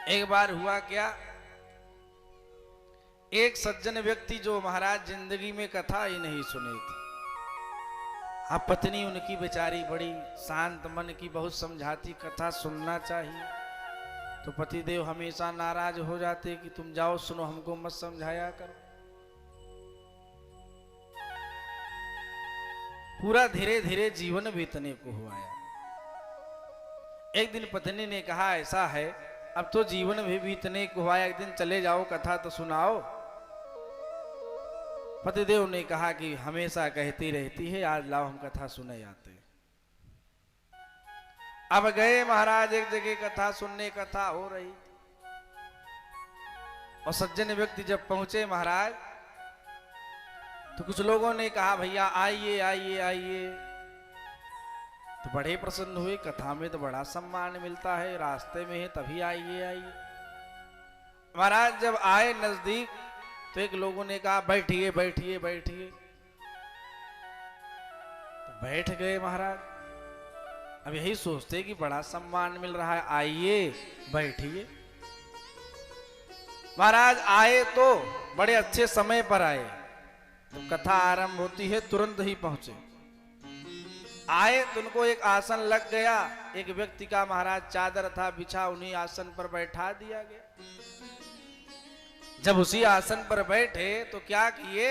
एक बार हुआ क्या, एक सज्जन व्यक्ति जो महाराज जिंदगी में कथा ही नहीं सुनी थी। अब पत्नी उनकी बेचारी बड़ी शांत मन की, बहुत समझाती कथा सुनना चाहिए, तो पतिदेव हमेशा नाराज हो जाते कि तुम जाओ सुनो, हमको मत समझाया करो। पूरा धीरे धीरे जीवन बीतने को हुआ। एक दिन पत्नी ने कहा ऐसा है, अब तो जीवन भी बीतने को हुआ, एक दिन चले जाओ कथा तो सुनाओ। पतिदेव ने कहा कि हमेशा कहती रहती है, आज लाओ हम कथा सुने आते। अब गए महाराज एक जगह कथा सुनने, कथा हो रही और सज्जन व्यक्ति जब पहुंचे महाराज, तो कुछ लोगों ने कहा भैया आइए आइए आइए, तो बड़े प्रसन्न हुए। कथा में तो बड़ा सम्मान मिलता है, रास्ते में है तभी आइए आइए। महाराज जब आए नजदीक तो एक लोगों ने कहा बैठिए बैठिए बैठिए, तो बैठ गए महाराज। अब यही सोचते कि बड़ा सम्मान मिल रहा है, आइए बैठिए। महाराज आए तो बड़े अच्छे समय पर आए, तो कथा आरंभ होती है तुरंत ही पहुंचे। आए तो उनको एक आसन लग गया, एक व्यक्ति का महाराज चादर था बिछा, उन्हीं आसन पर बैठा दिया गया। जब उसी आसन पर बैठे तो क्या किए,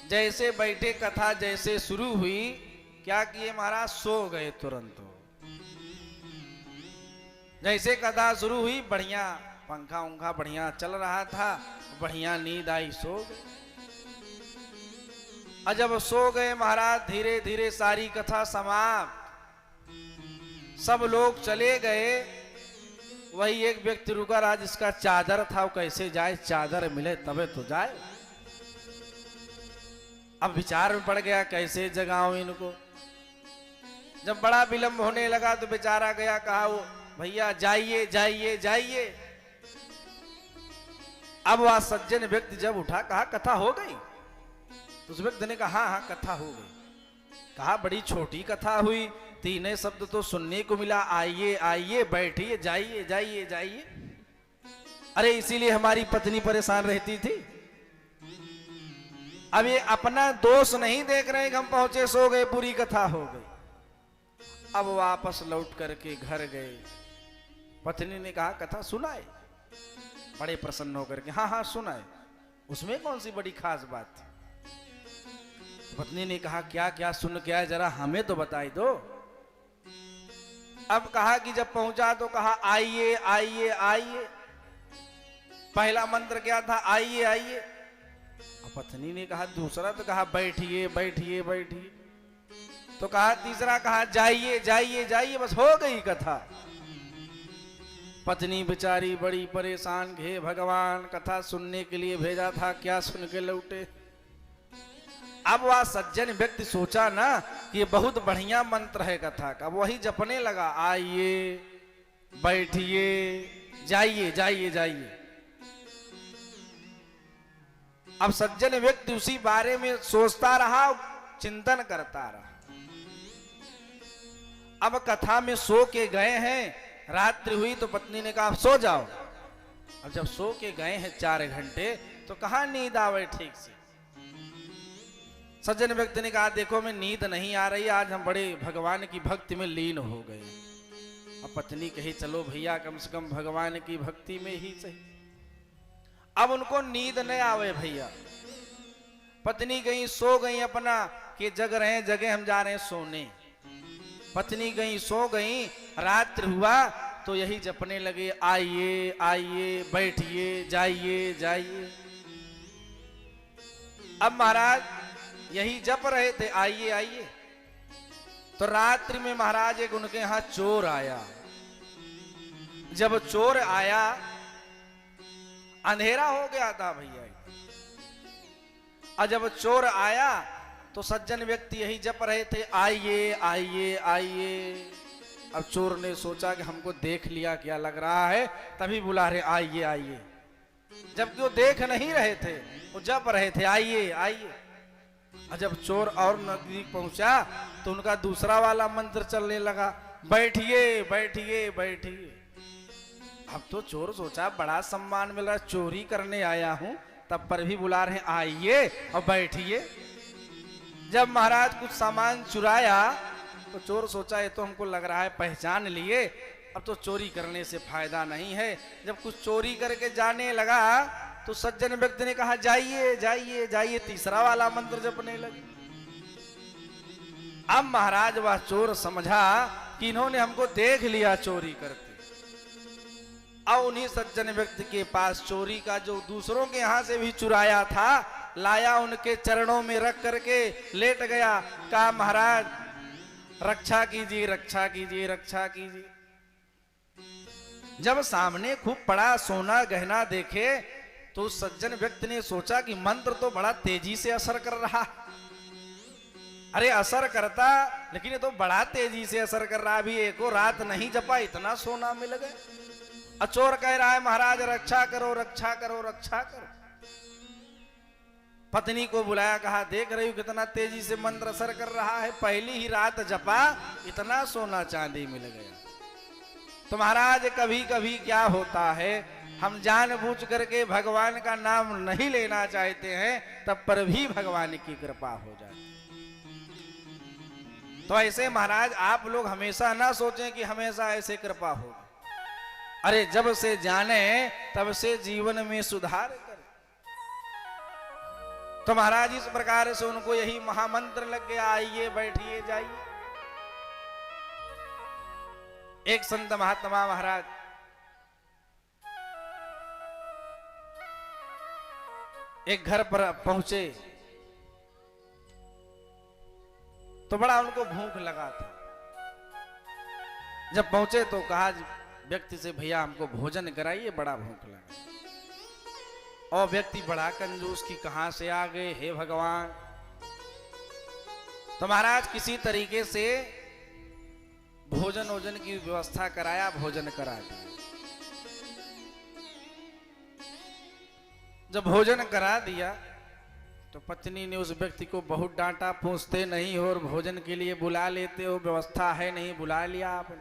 जैसे बैठे कथा जैसे शुरू हुई, क्या किए महाराज, सो गए तुरंत। जैसे कथा शुरू हुई, बढ़िया पंखा उंखा बढ़िया चल रहा था, बढ़िया नींद आई, सो गए। और जब सो गए महाराज, धीरे धीरे सारी कथा समाप्त, सब लोग चले गए। वही एक व्यक्ति रुका रहा जिसका चादर था, वो कैसे जाए, चादर मिले तबे तो जाए। अब विचार में पड़ गया कैसे जगाऊं इनको। जब बड़ा विलंब होने लगा तो बेचारा गया, कहा वो भैया जाइए जाइए जाइए। अब वह सज्जन व्यक्ति जब उठा, कहा कथा हो गई। उस व्यक्ति ने कहा हाँ कथा हो गई। कहा बड़ी छोटी कथा हुई, तीन शब्द तो सुनने को मिला, आइए आइए बैठिए, जाइए जाइए जाइए। अरे इसीलिए हमारी पत्नी परेशान रहती थी। अब ये अपना दोष नहीं देख रहे कि हम पहुंचे सो गए, पूरी कथा हो गई। अब वापस लौट करके घर गए। पत्नी ने कहा कथा सुनाए, बड़े प्रसन्न होकर के हाँ हाँ सुनाए, उसमें कौन सी बड़ी खास बात थी। पत्नी ने कहा क्या क्या सुन के आए, जरा हमें तो बताई दो। अब कहा कि जब पहुंचा तो कहा आइए आइए आइए। पहला मंत्र क्या था, आइए आइए। पत्नी ने कहा दूसरा, तो कहा बैठिए बैठिए बैठिए। तो कहा तीसरा, कहा जाइए जाइए जाइए। बस हो गई कथा। पत्नी बेचारी बड़ी परेशान, हे भगवान कथा सुनने के लिए भेजा था, क्या सुन के लौटे। अब वह सज्जन व्यक्ति सोचा ना कि ये बहुत बढ़िया मंत्र है कथा का, वही जपने लगा, आइए बैठिए जाइए जाइए जाइए। अब सज्जन व्यक्ति उसी बारे में सोचता रहा, चिंतन करता रहा। अब कथा में सो के गए हैं, रात्रि हुई तो पत्नी ने कहा सो जाओ। अब जब सो के गए हैं 4 घंटे, तो कहां नींद आवे ठीक से। सज्जन व्यक्ति ने कहा देखो मैं नींद नहीं आ रही, आज हम बड़े भगवान की भक्ति में लीन हो गए। अब पत्नी कही चलो भैया कम से कम भगवान की भक्ति में ही सही। अब उनको नींद नहीं आवे भैया। पत्नी गई सो गई अपना, कि जग रहे जगह हम जा रहे हैं सोने। पत्नी गई सो गई, रात्रि हुआ तो यही जपने लगे, आइए आइए बैठिए जाइए जाइए। अब महाराज यही जप रहे थे, आइए आइए। तो रात्रि में महाराज एक उनके यहां चोर आया। जब चोर आया, अंधेरा हो गया था भैया, और जब चोर आया तो सज्जन व्यक्ति यही जप रहे थे, आइए आइए आइए। अब चोर ने सोचा कि हमको देख लिया क्या लग रहा है, तभी बुला रहे आइए आइए, जबकि वो देख नहीं रहे थे, वो जप रहे थे आइए आइए। जब चोर और नजदीक पहुंचा तो उनका दूसरा वाला मंत्र चलने लगा, बैठिए बैठिए बैठिए। अब तो चोर सोचा बड़ा सम्मान मिल रहा है, चोरी करने आया हूं, तब पर भी बुला रहे हैं आइए और बैठिए। जब महाराज कुछ सामान चुराया तो चोर सोचा ये तो हमको लग रहा है पहचान लिए, अब तो चोरी करने से फायदा नहीं है। जब कुछ चोरी करके जाने लगा तो सज्जन व्यक्ति ने कहा जाइए जाइए जाइए, तीसरा वाला मंत्र जपने लगे। अब महाराज वह चोर समझा कि इन्होंने हमको देख लिया चोरी करते। अब उन्हीं सज्जन व्यक्ति के पास चोरी का जो दूसरों के यहां से भी चुराया था लाया, उनके चरणों में रख करके लेट गया। कहा महाराज रक्षा कीजिए रक्षा कीजिए रक्षा कीजिए। जब सामने खूब बड़ा सोना गहना देखे तो उस सज्जन व्यक्ति ने सोचा कि मंत्र तो बड़ा तेजी से असर कर रहा। अरे असर करता लेकिन ये तो बड़ा तेजी से असर कर रहा, अभी एको रात नहीं जपा इतना सोना मिल गया। चोर कह रहा है महाराज रक्षा करो रक्षा करो रक्षा करो। पत्नी को बुलाया, कहा देख रही हूं कितना तेजी से मंत्र असर कर रहा है, पहली ही रात जपा इतना सोना चांदी मिल गया। तो महाराज कभी कभी क्या होता है, हम जानबूझ करके भगवान का नाम नहीं लेना चाहते हैं, तब पर भी भगवान की कृपा हो जाती। तो ऐसे महाराज आप लोग हमेशा ना सोचें कि हमेशा ऐसे कृपा हो। अरे जब से जाने तब से जीवन में सुधार करें। तो महाराज इस प्रकार से उनको यही महामंत्र लग गया, आइए बैठिए जाइए। एक संत महात्मा महाराज एक घर पर पहुंचे तो बड़ा उनको भूख लगा था। जब पहुंचे तो कहा व्यक्ति से भैया हमको भोजन कराइए, बड़ा भूख लगा। और व्यक्ति बड़ा कंजूस की कहां से आ गए, हे भगवान। तो महाराज किसी तरीके से भोजन वोजन की व्यवस्था कराया, भोजन करा दिया। जब भोजन करा दिया तो पत्नी ने उस व्यक्ति को बहुत डांटा, पूछते नहीं हो और भोजन के लिए बुला लेते हो, व्यवस्था है नहीं, बुला लिया आपने।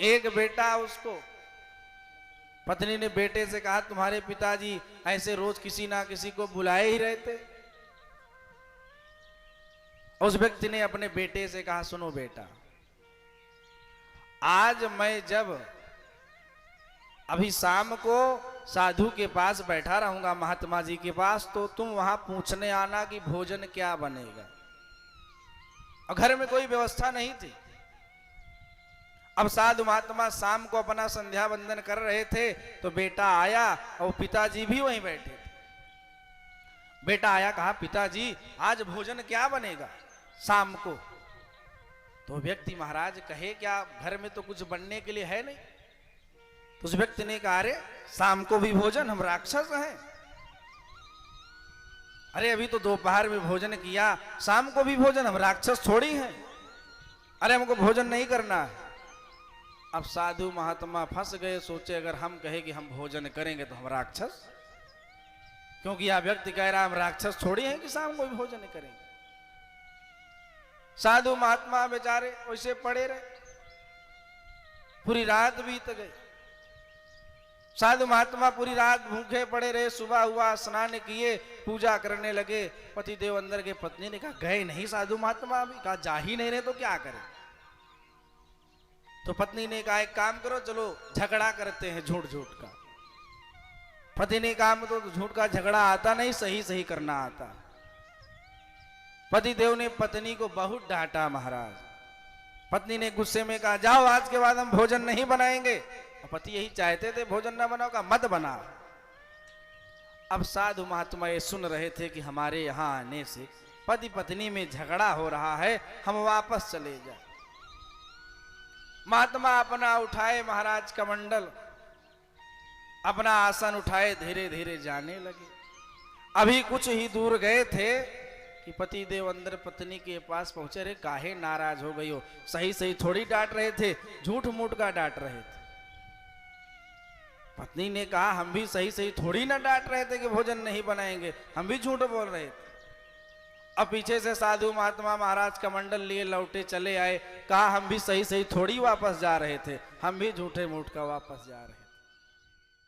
एक बेटा उसको, पत्नी ने बेटे से कहा तुम्हारे पिताजी ऐसे रोज किसी ना किसी को बुलाए ही रहते। उस व्यक्ति ने अपने बेटे से कहा सुनो बेटा, आज मैं जब अभी शाम को साधु के पास बैठा रहूंगा, महात्मा जी के पास, तो तुम वहां पूछने आना कि भोजन क्या बनेगा। और घर में कोई व्यवस्था नहीं थी। अब साधु महात्मा शाम को अपना संध्या वंदन कर रहे थे तो बेटा आया और पिताजी भी वहीं बैठे थे। बेटा आया, कहा पिताजी आज भोजन क्या बनेगा शाम को। तो व्यक्ति महाराज कहे क्या, घर में तो कुछ बनने के लिए है नहीं। तो उस व्यक्ति ने कहा अरे शाम को भी भोजन, हम राक्षस हैं। अरे अभी तो दोपहर में भोजन किया, शाम को भी भोजन, हम राक्षस थोड़ी हैं। अरे हमको भोजन नहीं करना है। अब साधु महात्मा फंस गए, सोचे अगर हम कहे कि हम भोजन करेंगे तो हम राक्षस, क्योंकि यह व्यक्ति कह रहा है हम राक्षस थोड़ी हैं कि शाम को भी भोजन करेंगे। साधु महात्मा बेचारे वैसे पड़े रहे, पूरी रात बीत गई। साधु महात्मा पूरी रात भूखे पड़े रहे। सुबह हुआ, स्नान किए, पूजा करने लगे। पति देव अंदर के। पत्नी ने कहा गए नहीं साधु महात्मा अभी। कहा जा ही नहीं रहे तो क्या करें। तो पत्नी ने कहा एक काम करो, चलो झगड़ा करते हैं झूठ झूठ का। पति ने कहा तो झूठ का झगड़ा आता नहीं, सही सही करना आता। पति देव ने पत्नी को बहुत डांटा महाराज। पत्नी ने गुस्से में कहा जाओ आज के बाद हम भोजन नहीं बनाएंगे। पति यही चाहते थे भोजन ना बनाओ, का मत बना। अब साधु महात्मा ये सुन रहे थे कि हमारे यहाँ आने से पति पत्नी में झगड़ा हो रहा है, हम वापस चले जाए। महात्मा अपना उठाए महाराज कमंडल, अपना आसन उठाए, धीरे धीरे जाने लगे। अभी कुछ ही दूर गए थे कि पति देव अंदर पत्नी के पास पहुंचे। रे काहे नाराज हो गई हो, सही सही थोड़ी डांट रहे थे, झूठ मूठ का डांट रहे थे। पत्नी ने कहा हम भी सही सही थोड़ी ना डांट रहे थे कि भोजन नहीं बनाएंगे, हम भी झूठ बोल रहे थे। अब पीछे से साधु महात्मा महाराज का मंडल लिए लौटे चले आए, कहा हम भी सही सही थोड़ी वापस जा रहे थे, हम भी झूठे मूठ का वापस जा रहे हैं।